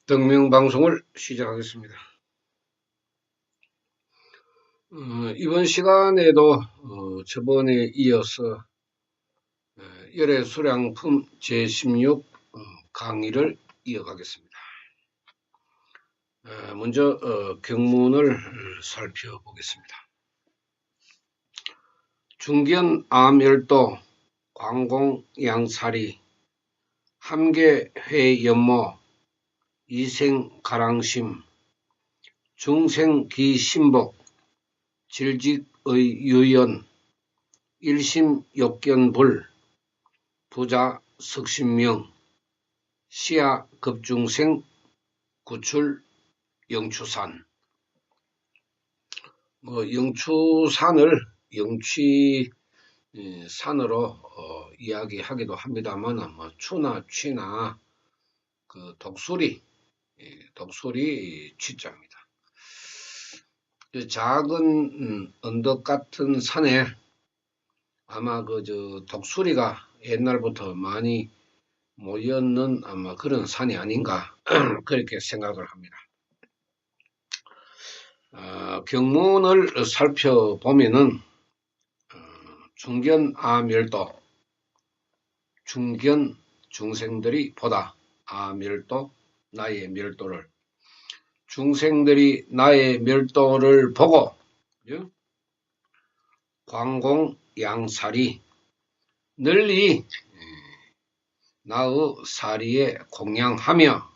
등명방송을 시작하겠습니다. 이번 시간에도 저번에 이어서 열애수량품 제16 강의를 이어가겠습니다. 먼저 경문을 살펴보겠습니다. 중견암열도, 광공양사리, 함계회연모, 이생가랑심, 중생기신복, 질직의 유연, 일심욕견불, 부자석신명, 시야급중생, 구출 영추산. 영추산을 영취산으로 이야기하기도 합니다만, 추나 취나 그 독수리 취자입니다. 작은 언덕 같은 산에 아마 독수리가 옛날부터 많이 모였는 아마 그런 산이 아닌가 그렇게 생각을 합니다. 경문을 살펴보면은 중견아멸도, 중견 중생들이 보다 아멸도, 나의 멸도를, 중생들이 나의 멸도를 보고 광공양사리, 널리 나의 사리에 공양하며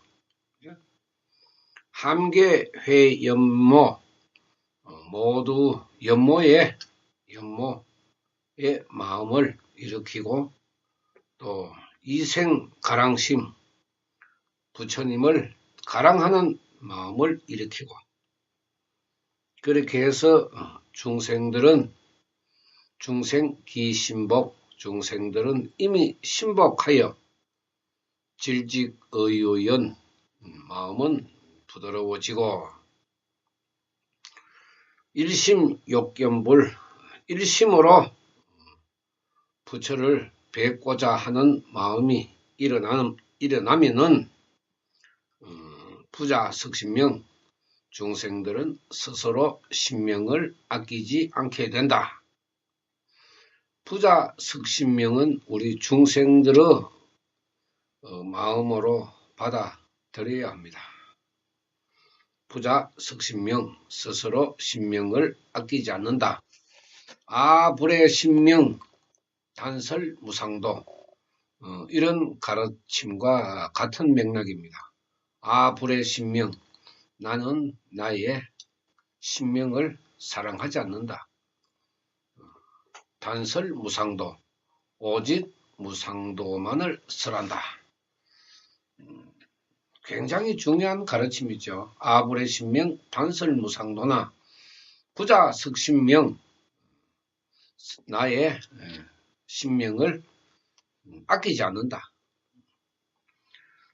함계회연모, 모두 연모의 마음을 일으키고, 또 이생가랑심, 부처님을 가랑하는 마음을 일으키고, 그렇게 해서 중생기신복, 중생들은 이미 신복하여 질직의유연, 마음은 부드러워지고, 일심욕견불, 일심으로 부처를 뵙고자 하는 마음이 일어나면은 부자석신명, 중생들은 스스로 신명을 아끼지 않게 된다. 부자석신명은 우리 중생들의 마음으로 받아들여야 합니다. 부자석신명, 스스로 신명을 아끼지 않는다. 아불의 신명, 단설무상도, 이런 가르침과 같은 맥락입니다. 아불의 신명, 나는 나의 신명을 사랑하지 않는다. 단설무상도, 오직 무상도만을 설한다. 굉장히 중요한 가르침이죠. 아불의 신명, 단설무상도나 부자석신명, 나의 신명을 아끼지 않는다.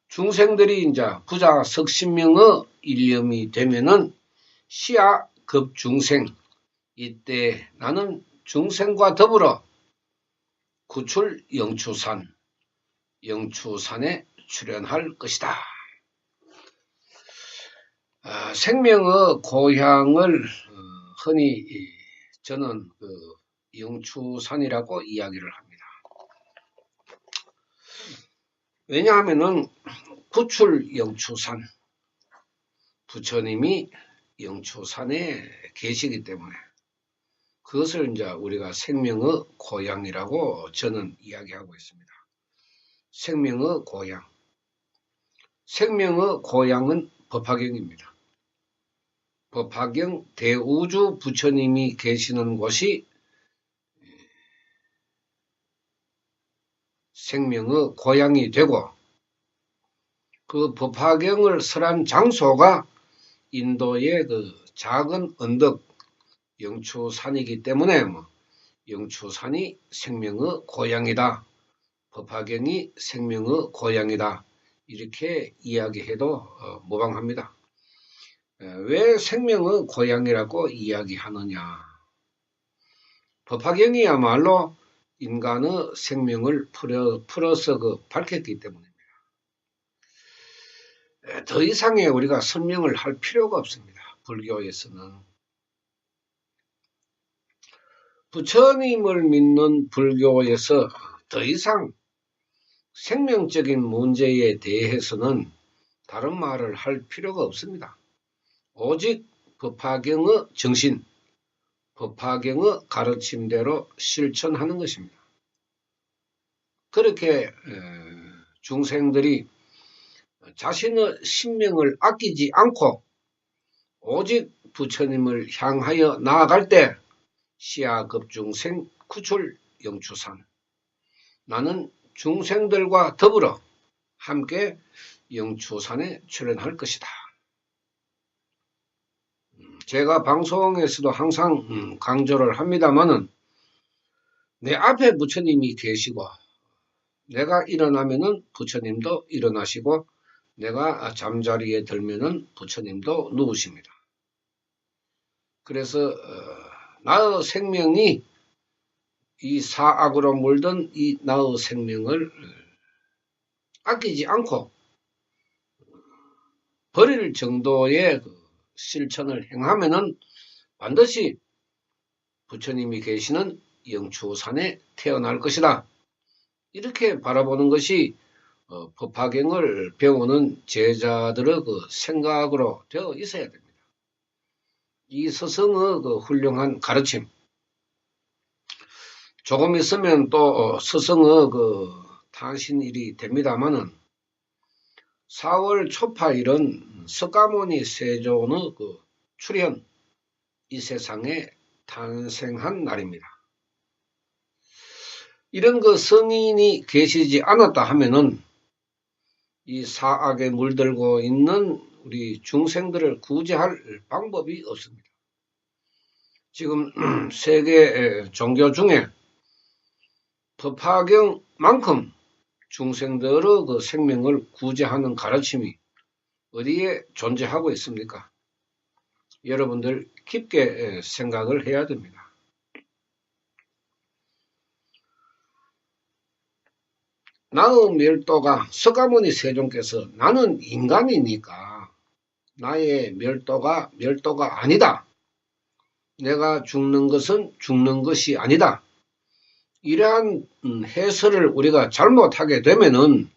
중생들이 이제 부자석신명의 일념이 되면은 시야급중생, 이때 나는 중생과 더불어 구출 영추산에 출현할 것이다. 생명의 고향을 흔히 저는 영추산이라고 이야기를 합니다. 왜냐하면은 구출 영추산, 부처님이 영추산에 계시기 때문에 그것을 이제 우리가 생명의 고향이라고 저는 이야기하고 있습니다. 생명의 고향. 생명의 고향은 법화경입니다. 법화경 대우주 부처님이 계시는 곳이 생명의 고향이 되고, 그 법화경을 설한 장소가 인도의 그 작은 언덕 영추산이기 때문에 영추산이 생명의 고향이다. 법화경이 생명의 고향이다. 이렇게 이야기해도 무방합니다. 왜 생명의 고향이라고 이야기하느냐. 법화경이야말로 인간의 생명을 풀어서 밝혔기 때문입니다. 더 이상의 우리가 설명을 할 필요가 없습니다. 불교에서는. 부처님을 믿는 불교에서 더 이상 생명적인 문제에 대해서는 다른 말을 할 필요가 없습니다. 오직 법화경의 정신, 법화경의 가르침대로 실천하는 것입니다. 그렇게 중생들이 자신의 신명을 아끼지 않고 오직 부처님을 향하여 나아갈 때 시아급중생 구출 영추산, 나는 중생들과 더불어 함께 영추산에 출연할 것이다. 제가 방송에서도 항상 강조를 합니다마는 내 앞에 부처님이 계시고 내가 일어나면은 부처님도 일어나시고 내가 잠자리에 들면은 부처님도 누우십니다. 그래서 나의 생명이 이 사악으로 물든 이 나의 생명을 아끼지 않고 버릴 정도의 실천을 행하면은 반드시 부처님이 계시는 영추산에 태어날 것이다. 이렇게 바라보는 것이 법화경을 배우는 제자들의 그 생각으로 되어 있어야 됩니다. 이 스승의 그 훌륭한 가르침, 조금 있으면 또 스승의 그 탄신일이 됩니다마는 4월 초파일은 석가모니 세존의 그 출현, 이 세상에 탄생한 날입니다. 이런 그 성인이 계시지 않았다 하면은 이 사악에 물들고 있는 우리 중생들을 구제할 방법이 없습니다. 지금 세계 종교 중에 법화경만큼 중생들의 그 생명을 구제하는 가르침이 어디에 존재하고 있습니까? 여러분들 깊게 생각을 해야 됩니다. 나의 멸도가 석가모니 세존께서 나는 인간이니까 나의 멸도가 아니다. 내가 죽는 것은 죽는 것이 아니다. 이러한 해설을 우리가 잘못하게 되면은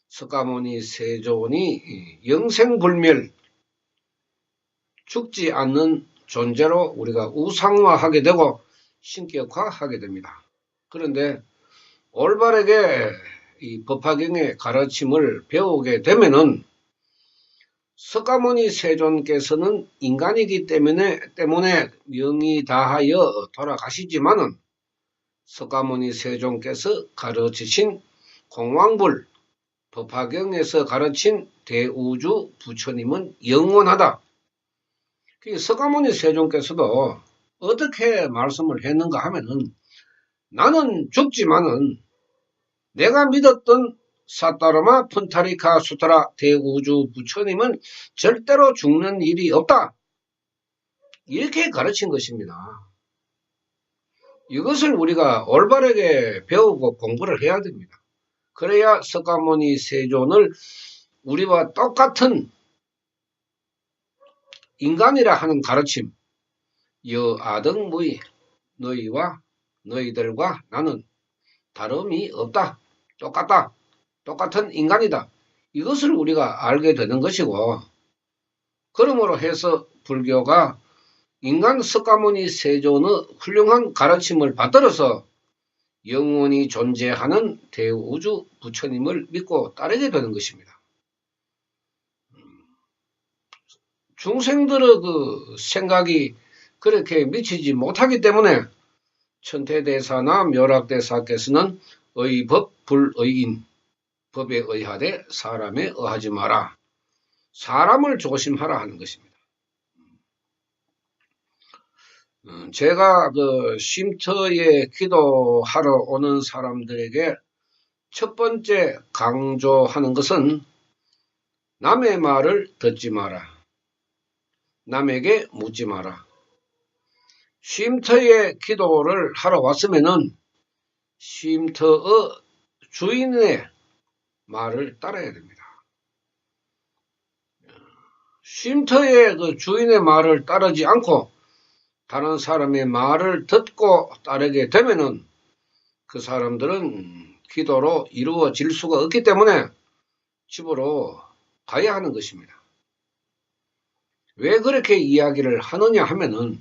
석가모니 세존이 영생불멸, 죽지 않는 존재로 우리가 우상화하게 되고 신격화하게 됩니다. 그런데 올바르게 이 법화경의 가르침을 배우게 되면은 석가모니 세존께서는 인간이기 때문에 명이 다하여 돌아가시지만은 석가모니 세존께서 가르치신 공왕불 법화경에서 가르친 대우주 부처님은 영원하다. 석가모니 세존께서도 어떻게 말씀을 했는가 하면은 나는 죽지만은 내가 믿었던 사타르마 푼타리카 수타라 대우주 부처님은 절대로 죽는 일이 없다. 이렇게 가르친 것입니다. 이것을 우리가 올바르게 배우고 공부를 해야 됩니다. 그래야 석가모니 세존을 우리와 똑같은 인간이라 하는 가르침, 여아등무의 너희와 너희들과 나는 다름이 없다. 똑같다. 똑같은 인간이다. 이것을 우리가 알게 되는 것이고, 그러므로 해서 불교가 인간 석가모니 세존의 훌륭한 가르침을 받들어서 영원히 존재하는 대우주 부처님을 믿고 따르게 되는 것입니다. 중생들의 그 생각이 그렇게 미치지 못하기 때문에 천태대사나 묘락대사께서는 의법 불의인, 법에 의하되 사람에 의하지 마라. 사람을 조심하라 하는 것입니다. 제가 그 쉼터에 기도하러 오는 사람들에게 첫 번째 강조하는 것은 남의 말을 듣지 마라. 남에게 묻지 마라. 쉼터에 기도를 하러 왔으면은 쉼터의 주인의 말을 따라야 됩니다. 쉼터의 그 주인의 말을 따르지 않고 다른 사람의 말을 듣고 따르게 되면은 그 사람들은 기도로 이루어질 수가 없기 때문에 집으로 가야 하는 것입니다. 왜 그렇게 이야기를 하느냐 하면은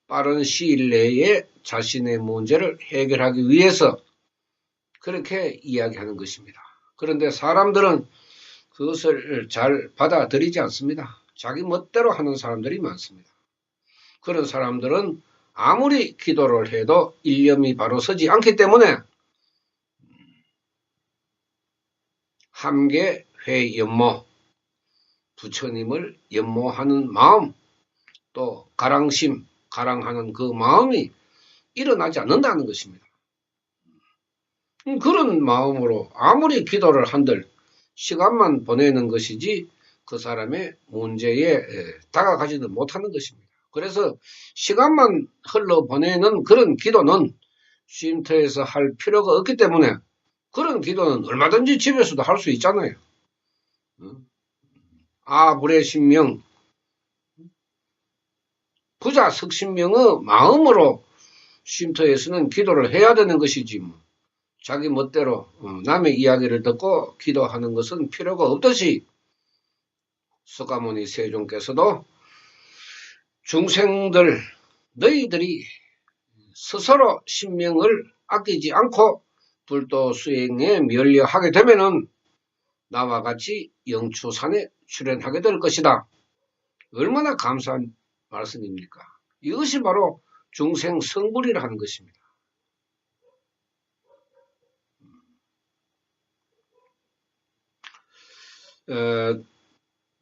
빠른 시일 내에 자신의 문제를 해결하기 위해서 그렇게 이야기하는 것입니다. 그런데 사람들은 그것을 잘 받아들이지 않습니다. 자기 멋대로 하는 사람들이 많습니다. 그런 사람들은 아무리 기도를 해도 일념이 바로 서지 않기 때문에 함계 회연모, 부처님을 연모하는 마음, 또 가랑심, 가랑하는 그 마음이 일어나지 않는다는 것입니다. 그런 마음으로 아무리 기도를 한들 시간만 보내는 것이지 그 사람의 문제에 다가가지는 못하는 것입니다. 그래서 시간만 흘러보내는 그런 기도는 쉼터에서 할 필요가 없기 때문에 그런 기도는 얼마든지 집에서도 할 수 있잖아요. 아불의 신명, 부자 석신명의 마음으로 쉼터에서는 기도를 해야 되는 것이지 뭐. 자기 멋대로 남의 이야기를 듣고 기도하는 것은 필요가 없듯이 서가모니 세존께서도 중생들 너희들이 스스로 신명을 아끼지 않고 불도 수행에 면려하게 되면은 나와 같이 영추산에 출연하게 될 것이다. 얼마나 감사한 말씀입니까? 이것이 바로 중생 성불이라는 것입니다.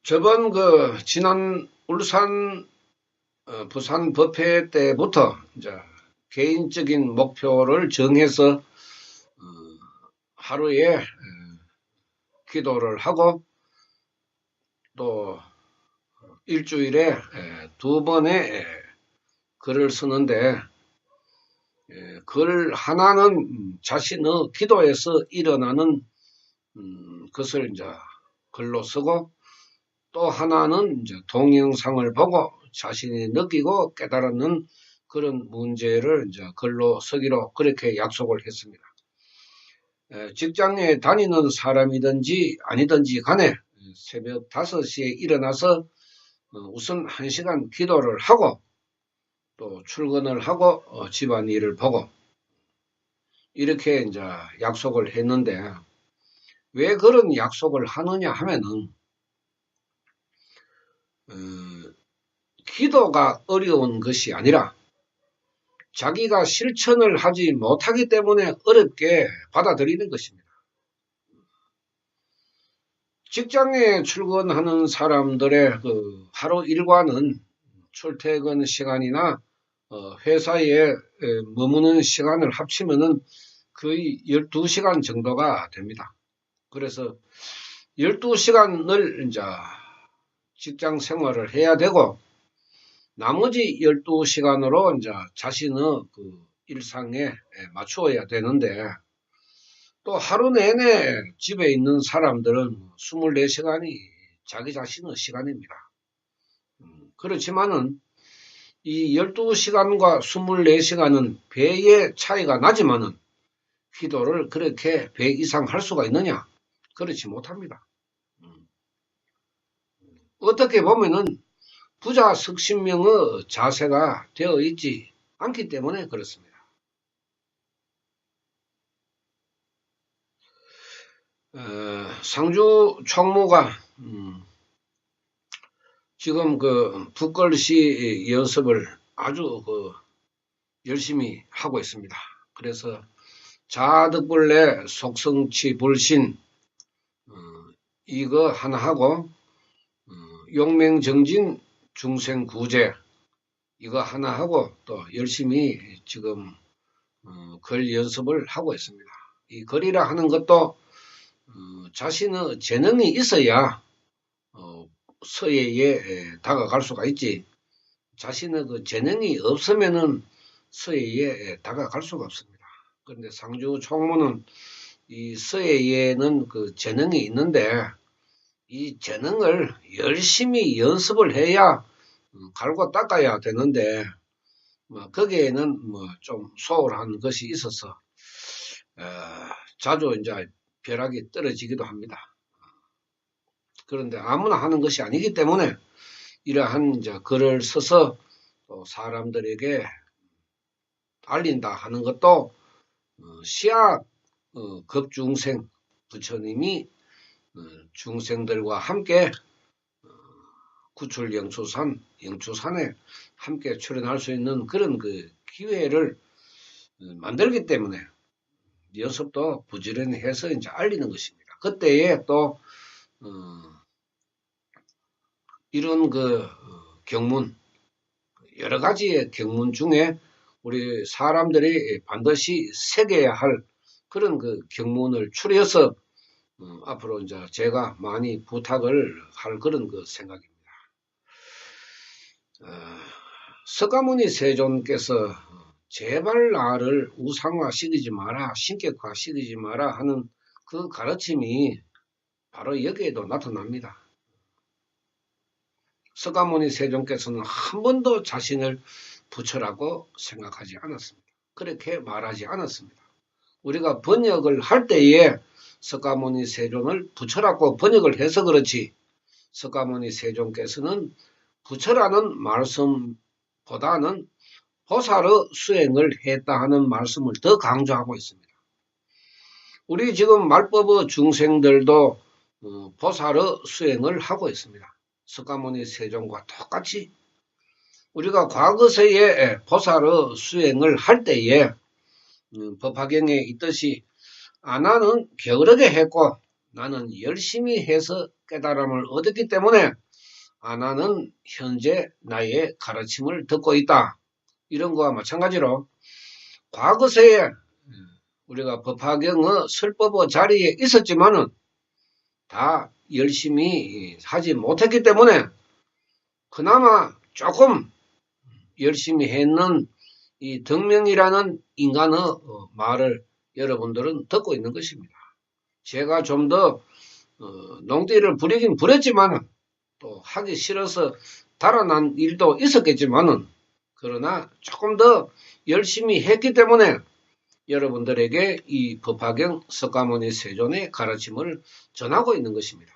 저번 지난 울산 부산 법회 때부터 이제 개인적인 목표를 정해서 하루에 기도를 하고 또 일주일에 2번의 글을 쓰는데 글 하나는 자신의 기도에서 일어나는 것을 이제 글로 쓰고 또 하나는 이제 동영상을 보고 자신이 느끼고 깨달는 그런 문제를 이제 글로 쓰기로 그렇게 약속을 했습니다. 직장에 다니는 사람이든지 아니든지 간에 새벽 5시에 일어나서 우선 1시간 기도를 하고 또 출근을 하고 집안일을 보고 이렇게 이제 약속을 했는데 왜 그런 약속을 하느냐 하면은 기도가 어려운 것이 아니라 자기가 실천을 하지 못하기 때문에 어렵게 받아들이는 것입니다. 직장에 출근하는 사람들의 하루 일과는 출퇴근 시간이나 회사에 머무는 시간을 합치면은 거의 12시간 정도가 됩니다. 그래서 12시간을 이제 직장 생활을 해야 되고 나머지 12시간으로 이제 자신의 일상에 맞추어야 되는데 또 하루 내내 집에 있는 사람들은 24시간이 자기 자신의 시간입니다. 그렇지만은 이 12시간과 24시간은 배의 차이가 나지만은 기도를 그렇게 배 이상 할 수가 있느냐? 그렇지 못합니다. 어떻게 보면은 부자 석신명의 자세가 되어 있지 않기 때문에 그렇습니다. 상주 총무가 지금 붓글씨 연습을 아주 열심히 하고 있습니다. 그래서 자득불내 속성치 불신 이거 하나 하고 용맹정진 중생구제 이거 하나 하고 또 열심히 지금 글 연습을 하고 있습니다. 이 글이라 하는 것도 자신의 재능이 있어야 서예에 다가갈 수가 있지. 자신의 재능이 없으면은 서예에 다가갈 수가 없습니다. 그런데 상주 총무는 이 서예에는 재능이 있는데 이 재능을 열심히 연습을 해야 갈고 닦아야 되는데 뭐 거기에는 뭐 좀 소홀한 것이 있어서 자주 이제 벼락이 떨어지기도 합니다. 그런데 아무나 하는 것이 아니기 때문에 이러한 이제 글을 써서 또 사람들에게 알린다 하는 것도 시학 급중생 부처님이 중생들과 함께 구출 영추산에 함께 출연할 수 있는 그런 그 기회를 만들기 때문에 연습도 부지런히 해서 이제 알리는 것입니다. 그때에 또 이런 그 경문, 여러 가지의 경문 중에 우리 사람들이 반드시 새겨야 할 그런 그 경문을 추려서 앞으로 이제 제가 많이 부탁을 할 그런 그 생각입니다. 석가모니 세존께서 제발 나를 우상화시키지 마라, 신격화시키지 마라 하는 그 가르침이 바로 여기에도 나타납니다. 석가모니 세존께서는 한 번도 자신을 부처라고 생각하지 않았습니다. 그렇게 말하지 않았습니다. 우리가 번역을 할 때에 석가모니 세존을 부처라고 번역을 해서 그렇지 석가모니 세존께서는 부처라는 말씀보다는 보살의 수행을 했다 하는 말씀을 더 강조하고 있습니다. 우리 지금 말법의 중생들도 보살의 수행을 하고 있습니다. 석가모니 세존과 똑같이 우리가 과거세에 보살의 수행을 할 때에 법화경에 있듯이 나는 게으르게 했고 나는 열심히 해서 깨달음을 얻었기 때문에 나는 현재 나의 가르침을 듣고 있다. 이런 거와 마찬가지로 과거세에 우리가 법화경의 설법의 자리에 있었지만은 다 열심히 하지 못했기 때문에 그나마 조금 열심히 했는 이 덕명이라는 인간의 말을 여러분들은 듣고 있는 것입니다. 제가 좀 더 농띠를 부리긴 부렸지만 또 하기 싫어서 달아난 일도 있었겠지만은 그러나 조금 더 열심히 했기 때문에 여러분들에게 이 법화경 석가모니 세존의 가르침을 전하고 있는 것입니다.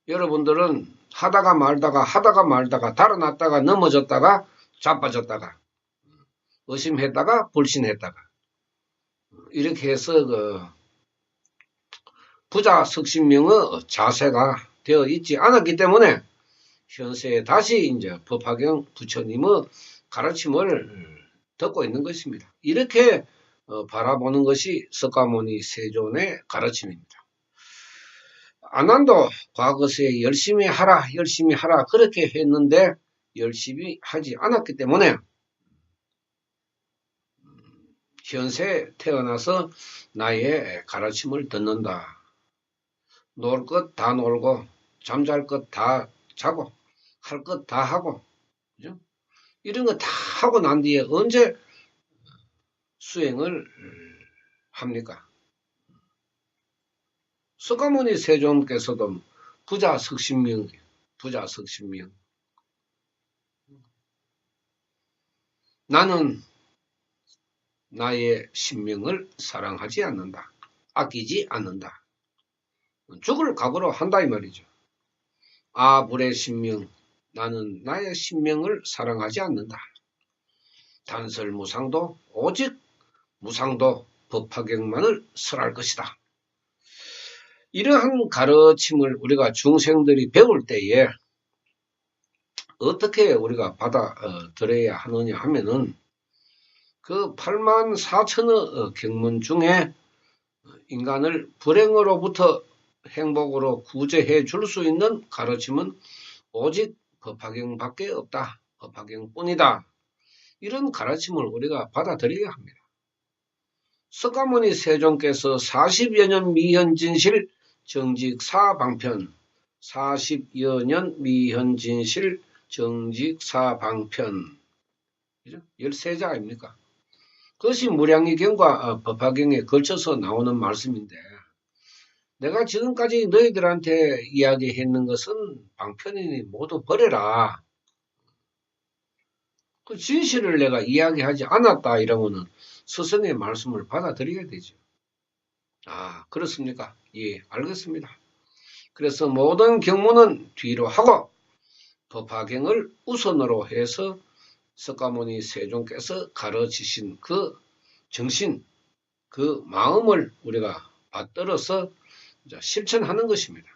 여러분들은 하다가 말다가 달아났다가 넘어졌다가 자빠졌다가 의심했다가 불신했다가 이렇게 해서 그 부자 석신명의 자세가 되어 있지 않았기 때문에 현세에 다시 이제 법화경 부처님의 가르침을 듣고 있는 것입니다. 이렇게 바라보는 것이 석가모니 세존의 가르침입니다. 아난도 과거세에 열심히 하라 그렇게 했는데 열심히 하지 않았기 때문에 현세에 태어나서 나의 가르침을 듣는다. 놀 것 다 놀고 잠잘 것 다 자고 할 것 다 하고 그죠? 이런 거 다 하고 난 뒤에 언제 수행을 합니까? 석가모니 세존께서도 부자 석신명 나는 나의 신명을 사랑하지 않는다. 아끼지 않는다. 죽을 각오로 한다 이 말이죠. 불의 신명 나는 나의 신명을 사랑하지 않는다. 단설무상도 오직 무상도 법화경만을 설할 것이다. 이러한 가르침을 우리가 중생들이 배울 때에 어떻게 우리가 받아들여야 하느냐 하면은 그 84,000의 경문 중에 인간을 불행으로부터 행복으로 구제해 줄 수 있는 가르침은 오직 법화경밖에 없다. 법화경뿐이다. 이런 가르침을 우리가 받아들여야 합니다. 석가모니 세존께서 40여 년 미현진실 정직사방편 40여 년 미현진실 정직사방편 13자 아닙니까? 그것이 무량의경과 법화경에 걸쳐서 나오는 말씀인데 내가 지금까지 너희들한테 이야기했는 것은 방편이니 모두 버려라. 그 진실을 내가 이야기하지 않았다 이러면은 스승의 말씀을 받아들여야 되죠. 아, 그렇습니까? 예, 알겠습니다. 그래서 모든 경문은 뒤로 하고 법화경을 우선으로 해서 석가모니 세종께서 가르치신 그 정신, 그 마음을 우리가 받들어서 실천하는 것입니다.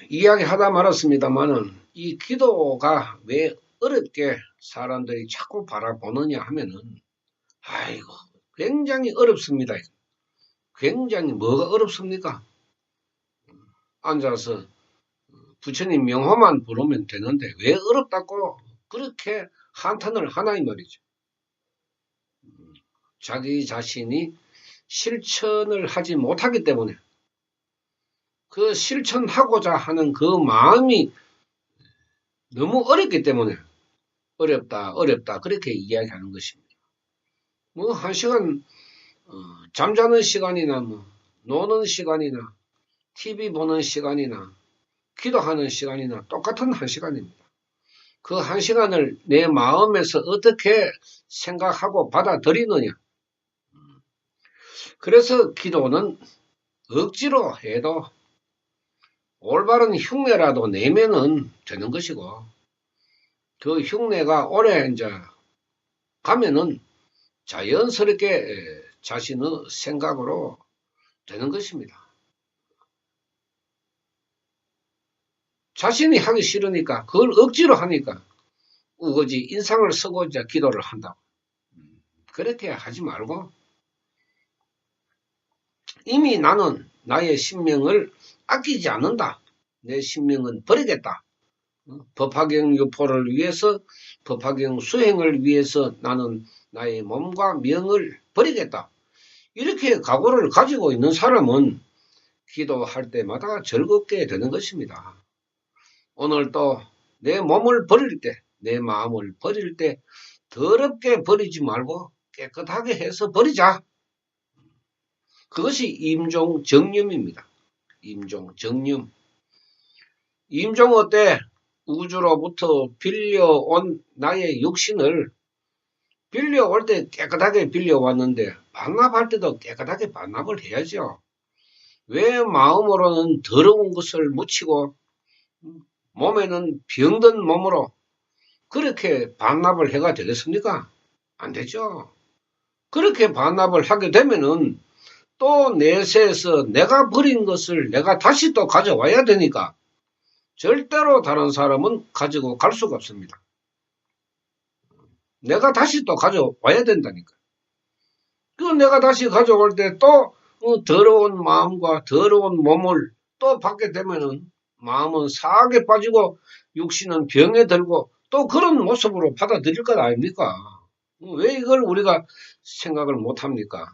이야기하다 말았습니다만은 이 기도가 왜 어렵게 사람들이 자꾸 바라보느냐 하면은 아이고 굉장히 어렵습니다. 굉장히 뭐가 어렵습니까? 앉아서 부처님 명호만 부르면 되는데 왜 어렵다고 그렇게 한탄을 하나 이 말이죠. 자기 자신이 실천을 하지 못하기 때문에 그 실천하고자 하는 그 마음이 너무 어렵기 때문에 어렵다 그렇게 이야기하는 것입니다. 뭐 한 시간 잠자는 시간이나 뭐 노는 시간이나 TV 보는 시간이나 기도하는 시간이나 똑같은 한 시간입니다. 그 한 시간을 내 마음에서 어떻게 생각하고 받아들이느냐. 그래서 기도는 억지로 해도 올바른 흉내라도 내면은 되는 것이고 그 흉내가 오래 이제 가면은 자연스럽게 자신의 생각으로 되는 것입니다. 자신이 하기 싫으니까 그걸 억지로 하니까 우거지 인상을 쓰고 이제 기도를 한다고. 그렇게 하지 말고 이미 나는 나의 신명을 아끼지 않는다. 내 신명은 버리겠다. 법화경 유포를 위해서 법화경 수행을 위해서 나는 나의 몸과 명을 버리겠다. 이렇게 각오를 가지고 있는 사람은 기도할 때마다 즐겁게 되는 것입니다. 오늘 또 내 몸을 버릴 때, 내 마음을 버릴 때 더럽게 버리지 말고 깨끗하게 해서 버리자. 그것이 임종정념입니다. 임종정념. 임종 어때? 우주로부터 빌려온 나의 육신을 빌려올 때 깨끗하게 빌려왔는데 반납할 때도 깨끗하게 반납을 해야죠. 왜 마음으로는 더러운 것을 묻히고 몸에는 병든 몸으로 그렇게 반납을 해가 되겠습니까? 안 되죠. 그렇게 반납을 하게 되면은 또 내세에서 내가 버린 것을 내가 다시 또 가져와야 되니까 절대로 다른 사람은 가지고 갈 수가 없습니다. 내가 다시 또 가져와야 된다니까. 그 내가 다시 가져올 때 또 더러운 마음과 더러운 몸을 또 받게 되면은 마음은 사하게 빠지고 육신은 병에 들고 또 그런 모습으로 받아들일 것 아닙니까? 왜 이걸 우리가 생각을 못합니까?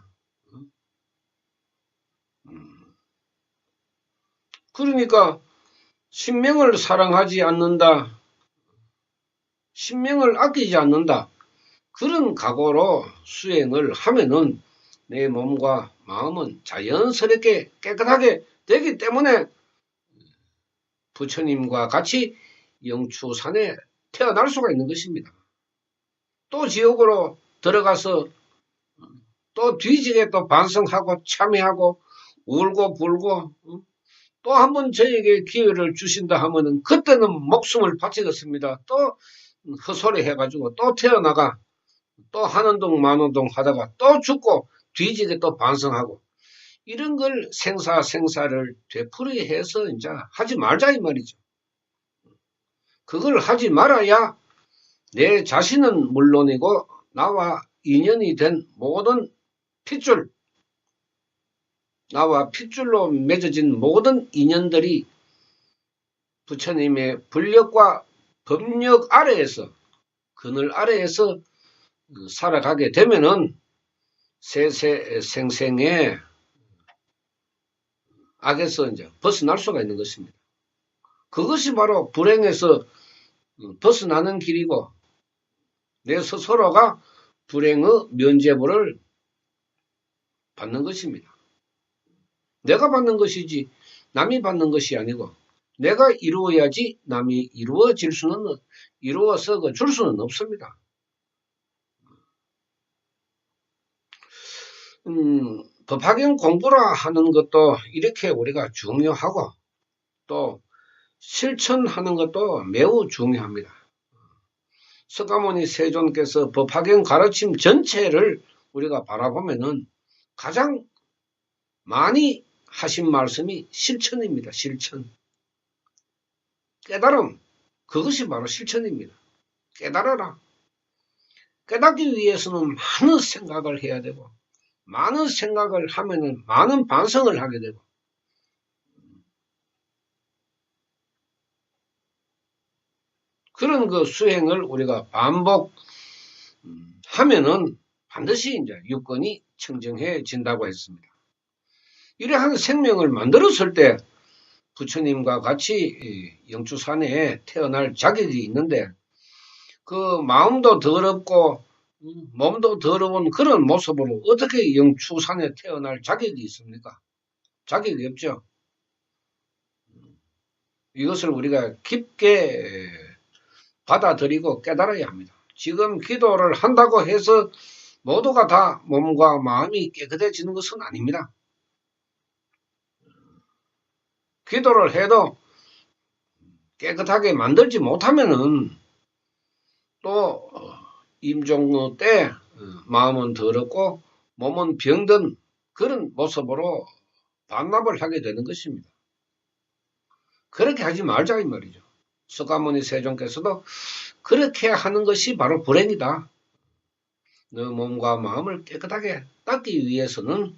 그러니까 신명을 사랑하지 않는다. 신명을 아끼지 않는다. 그런 각오로 수행을 하면은 내 몸과 마음은 자연스럽게 깨끗하게 되기 때문에 부처님과 같이 영추산에 태어날 수가 있는 것입니다. 또 지옥으로 들어가서 또 뒤지게 또 반성하고 참회하고 울고 불고 또 한 번 저에게 기회를 주신다 하면은 그때는 목숨을 바치겠습니다. 또 헛소리 해가지고 또 태어나가 또 하는 동 마는 동 하다가 또 죽고 뒤지게 또 반성하고 이런 걸 생사를 되풀이해서 이제 하지 말자 이 말이죠. 그걸 하지 말아야 내 자신은 물론이고 나와 인연이 된 모든 핏줄, 나와 핏줄로 맺어진 모든 인연들이 부처님의 불력과 법력 아래에서 그늘 아래에서 살아가게 되면은 세세생생의 악에서 이제 벗어날 수가 있는 것입니다. 그것이 바로 불행에서 벗어나는 길이고 내 스스로가 불행의 면죄부를 받는 것입니다. 내가 받는 것이지 남이 받는 것이 아니고 내가 이루어야지 남이 이루어서 줄 수는 없습니다. 법학용 공부라 하는 것도 이렇게 우리가 중요하고 또 실천하는 것도 매우 중요합니다. 석가모니 세존께서 법학용 가르침 전체를 우리가 바라보면은 가장 많이 하신 말씀이 실천입니다. 실천. 깨달음. 그것이 바로 실천입니다. 깨달아라. 깨닫기 위해서는 많은 생각을 해야 되고 많은 생각을 하면은 많은 반성을 하게 되고 그런 그 수행을 우리가 반복하면은 반드시 이제 육건이 청정해진다고 했습니다. 이러한 생명을 만들었을 때 부처님과 같이 영추산에 태어날 자격이 있는데 그 마음도 더럽고 몸도 더러운 그런 모습으로 어떻게 영추산에 태어날 자격이 있습니까? 자격이 없죠. 이것을 우리가 깊게 받아들이고 깨달아야 합니다. 지금 기도를 한다고 해서 모두가 다 몸과 마음이 깨끗해지는 것은 아닙니다. 기도를 해도 깨끗하게 만들지 못하면은 또 임종로 때 마음은 더럽고 몸은 병든 그런 모습으로 반납을 하게 되는 것입니다. 그렇게 하지 말자 이 말이죠. 석가모니 세존께서도 그렇게 하는 것이 바로 불행이다. 너 몸과 마음을 깨끗하게 닦기 위해서는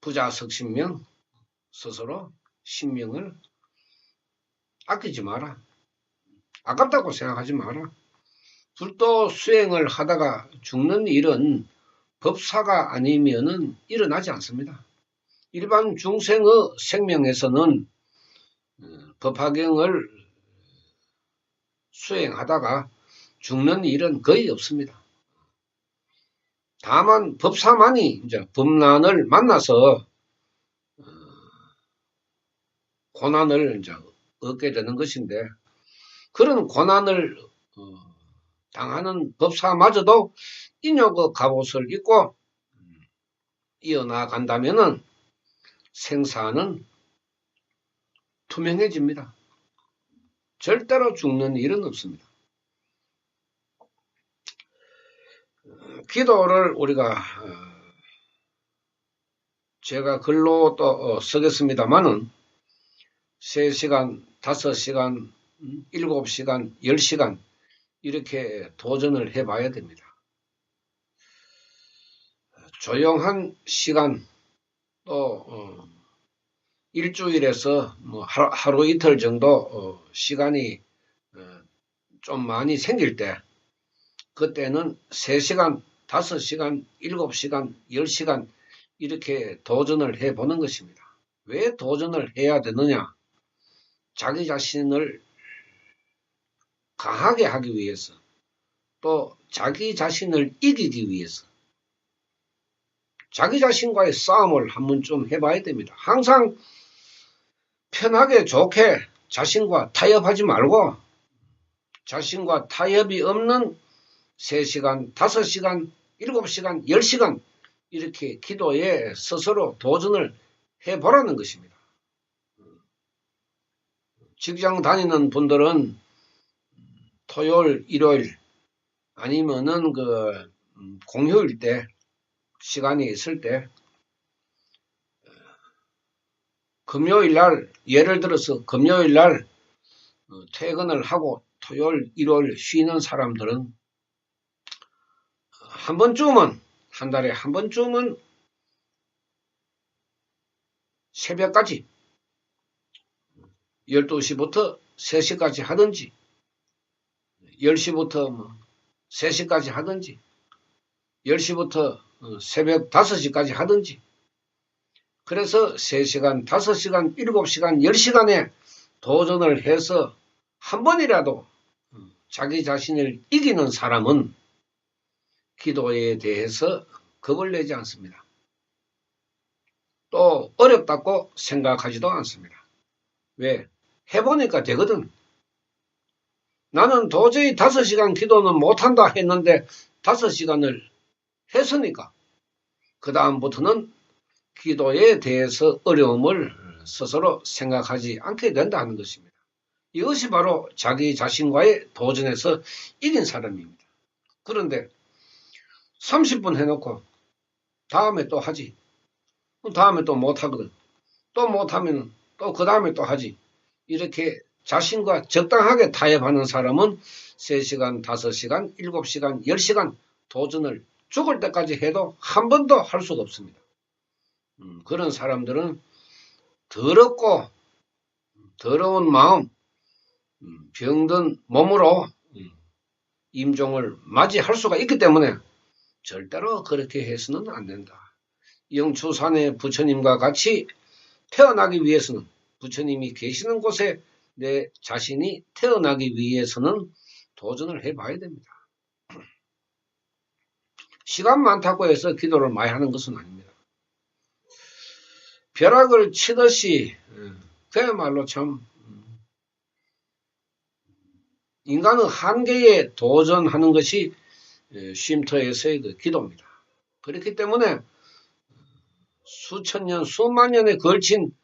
부자석신명 스스로 신명을 아끼지 마라. 아깝다고 생각하지 마라. 불도 수행을 하다가 죽는 일은 법사가 아니면은 일어나지 않습니다. 일반 중생의 생명에서는 법화경을 수행하다가 죽는 일은 거의 없습니다. 다만 법사만이 이제 법난을 만나서 고난을 이제 얻게 되는 것인데 그런 고난을 당하는 법사마저도 인욕의 갑옷을 입고 이어나간다면은 생사는 투명해집니다. 절대로 죽는 일은 없습니다. 기도를 우리가 제가 글로 또 쓰겠습니다만은 3시간, 5시간, 7시간, 10시간 이렇게 도전을 해봐야 됩니다. 조용한 시간 또 일주일에서 뭐 하루 이틀 정도 시간이 좀 많이 생길 때 그때는 3시간, 5시간, 7시간, 10시간 이렇게 도전을 해보는 것입니다. 왜 도전을 해야 되느냐? 자기 자신을 강하게 하기 위해서 또 자기 자신을 이기기 위해서 자기 자신과의 싸움을 한 번쯤 해봐야 됩니다. 항상 편하게 좋게 자신과 타협하지 말고 자신과 타협이 없는 3시간, 5시간, 7시간, 10시간 이렇게 기도에 스스로 도전을 해보라는 것입니다. 직장 다니는 분들은 토요일, 일요일 아니면은 공휴일 때 시간이 있을 때 금요일 날 예를 들어서 금요일 날 퇴근을 하고 토요일, 일요일 쉬는 사람들은 한 번쯤은 한 달에 한 번쯤은 새벽까지 12시부터 3시까지 하든지 10시부터 3시까지 하든지 10시부터 새벽 5시까지 하든지 그래서 3시간, 5시간, 7시간, 10시간에 도전을 해서 한 번이라도 자기 자신을 이기는 사람은 기도에 대해서 겁을 내지 않습니다. 또 어렵다고 생각하지도 않습니다. 왜? 해보니까 되거든. 나는 도저히 5시간 기도는 못한다 했는데 5시간을 했으니까 그 다음부터는 기도에 대해서 어려움을 스스로 생각하지 않게 된다는 것입니다. 이것이 바로 자기 자신과의 도전에서 이긴 사람입니다. 그런데 30분 해놓고 다음에 또 하지. 다음에 또 못하거든. 또 못하면 또 그 다음에 또 하지. 이렇게 자신과 적당하게 타협하는 사람은 3시간, 5시간, 7시간, 10시간 도전을 죽을 때까지 해도 한 번도 할 수가 없습니다. 그런 사람들은 더럽고 더러운 마음, 병든 몸으로 임종을 맞이할 수가 있기 때문에 절대로 그렇게 해서는 안 된다. 영추산의 부처님과 같이 태어나기 위해서는 부처님이 계시는 곳에 내 자신이 태어나기 위해서는 도전을 해봐야 됩니다. 시간 많다고 해서 기도를 많이 하는 것은 아닙니다. 벼락을 치듯이 그야말로 참 인간은 한계에 도전하는 것이 쉼터에서의 그 기도입니다. 그렇기 때문에 수천 년, 수만 년에 걸친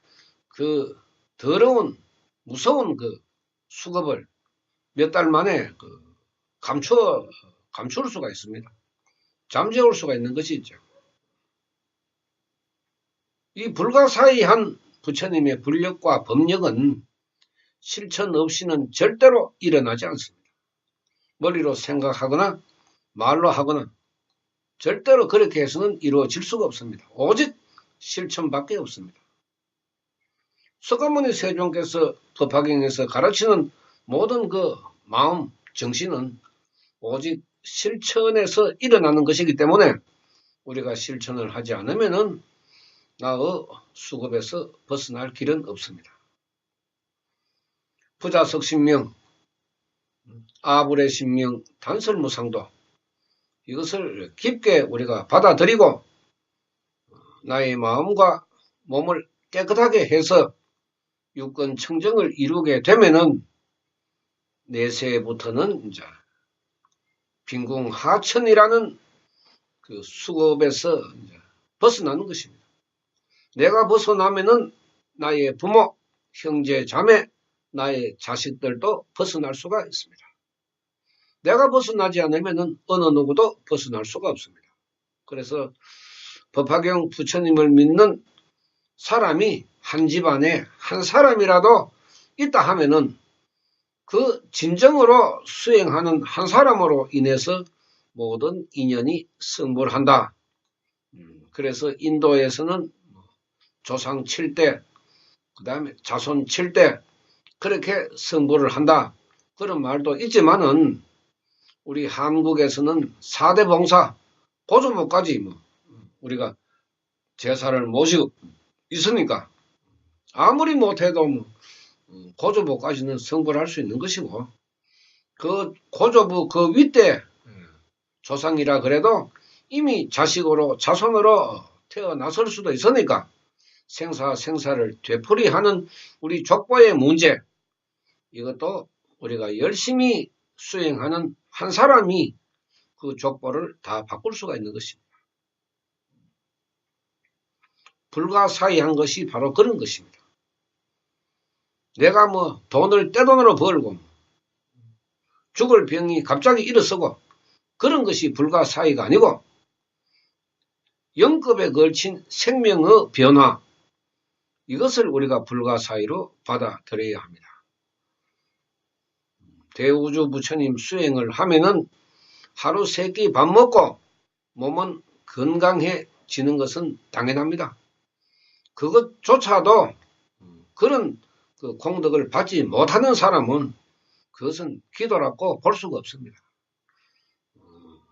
그 더러운, 무서운 그 수급을 몇 달 만에 감출 수가 있습니다. 잠재울 수가 있는 것이죠. 이 불가사의한 부처님의 불력과 법력은 실천 없이는 절대로 일어나지 않습니다. 머리로 생각하거나 말로 하거나 절대로 그렇게 해서는 이루어질 수가 없습니다. 오직 실천밖에 없습니다. 석가모니 세종께서 법화경에서 가르치는 모든 그 마음, 정신은 오직 실천에서 일어나는 것이기 때문에 우리가 실천을 하지 않으면은 나의 수급에서 벗어날 길은 없습니다. 부자석신명, 아불의 신명, 단설무상도 이것을 깊게 우리가 받아들이고 나의 마음과 몸을 깨끗하게 해서 육건 청정을 이루게 되면은 내세부터는 이제 빈궁하천이라는 그 수급에서 이제 벗어나는 것입니다. 내가 벗어나면은 나의 부모, 형제, 자매, 나의 자식들도 벗어날 수가 있습니다. 내가 벗어나지 않으면은 어느 누구도 벗어날 수가 없습니다. 그래서 법화경 부처님을 믿는 사람이 한 집안에 한 사람이라도 있다 하면은 그 진정으로 수행하는 한 사람으로 인해서 모든 인연이 성불한다. 그래서 인도에서는 조상 7대, 그 다음에 자손 7대 그렇게 성불을 한다. 그런 말도 있지만은 우리 한국에서는 4대 봉사, 고조부까지 우리가 제사를 모시고 있으니까 아무리 못해도 고조부까지는 성불할 수 있는 것이고 그 고조부 그 윗대 조상이라 그래도 이미 자식으로 자손으로 태어났을 수도 있으니까 생사를 되풀이하는 우리 족보의 문제 이것도 우리가 열심히 수행하는 한 사람이 그 족보를 다 바꿀 수가 있는 것입니다. 불가사의한 것이 바로 그런 것입니다. 내가 돈을 떼돈으로 벌고 죽을 병이 갑자기 일어서고 그런 것이 불가사의가 아니고 영급에 걸친 생명의 변화 이것을 우리가 불가사의로 받아들여야 합니다. 대우주 부처님 수행을 하면은 하루 3끼 밥 먹고 몸은 건강해지는 것은 당연합니다. 그것조차도 그런 그 공덕을 받지 못하는 사람은 그것은 기도라고 볼 수가 없습니다.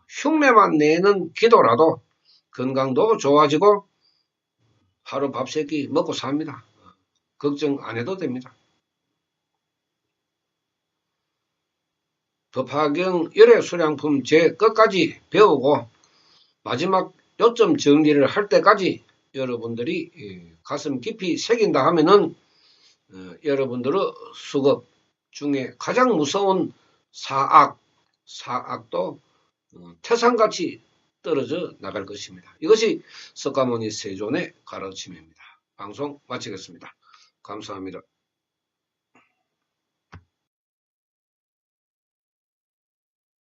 흉내만 내는 기도라도 건강도 좋아지고 하루 밥 3끼 먹고 삽니다. 걱정 안 해도 됩니다. 법화경 열애수량품 제 끝까지 배우고 마지막 요점 정리를 할 때까지 여러분들이 가슴 깊이 새긴다 하면은 여러분들의 수급 중에 가장 무서운 사악도 태산같이 떨어져 나갈 것입니다. 이것이 석가모니 세존의 가르침입니다. 방송 마치겠습니다. 감사합니다.